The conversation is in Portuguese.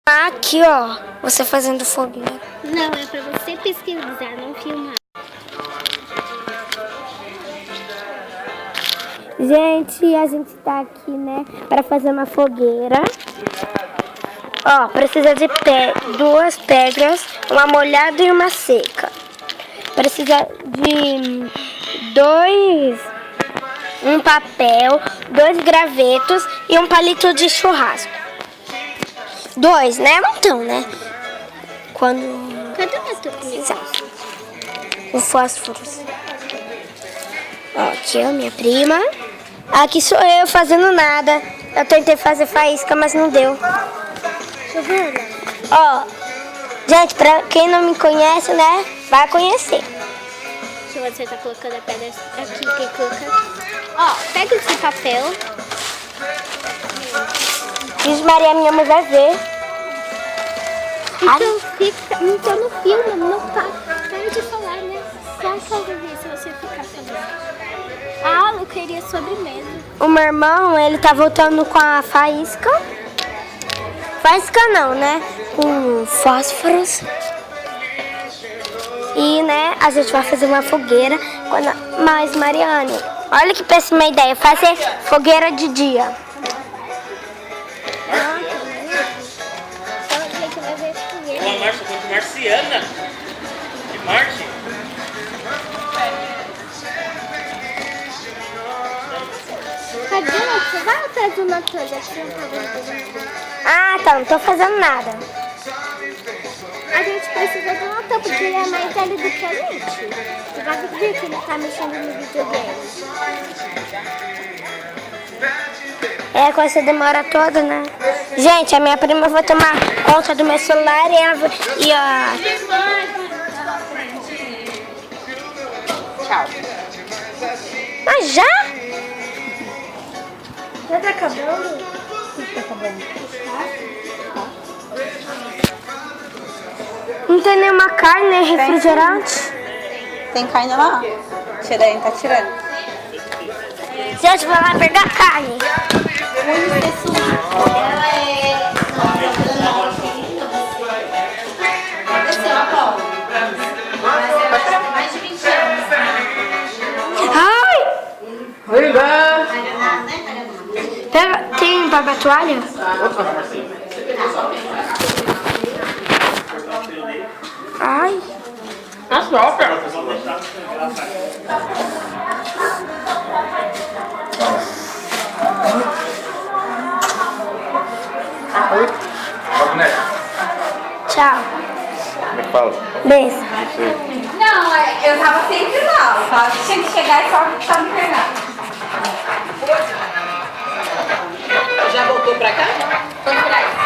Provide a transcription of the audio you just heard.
Aqui, ó, você fazendo fogueira. Não, é pra você pesquisar, não filmar. Gente, a gente tá aqui, né, para fazer uma fogueira. Ó, precisa de duas pedras, uma molhada e uma seca. Precisa de um papel, 2 gravetos e um palito de churrasco. 2, né? Então, né? Cadê a tua? Exato. O fósforo. Ó, aqui é a minha prima. Aqui sou eu fazendo nada. Eu tentei fazer faísca, mas não deu. Giovana. Ó, gente, pra quem não me conhece, né? Vai conhecer. Se você tá colocando a pedra aqui, tem que colocar. Ó, pega esse papel. Diz Maria, minha mãe vai ver. Então não filma, não para de falar, né? Só fazer ver se você ficar falando. A aula eu queria sobremesa. O meu irmão, ele tá voltando com a faísca. Faísca não, né? Com fósforos. E, né, a gente vai fazer uma fogueira. Mas, Mariane, olha que péssima ideia. Fazer fogueira de dia. Uma marcha contra Marciana. De Marte. Cadê? Você vai atrás do Natan, já que você não tá vendo. Ah, tá, não tô fazendo nada. A gente precisa do Natan, porque ele é mais velho do que a gente. Você vai ver que ele tá mexendo no videogame. É, com essa demora toda, né? Gente, a minha prima vai tomar conta do meu celular e ela vai... Tchau. Mas já? Já tá acabando? Tá acabando. Não tem nenhuma carne, nem refrigerante? Tem carne lá? Tirando, tá tirando. Gente, vai lá pegar carne. Ai! Pega, tem papel toalha? Ai! Nossa, ópera. Tchau. Como é que fala? Beijo. Não, eu tava sempre lá. Só tinha que chegar e só me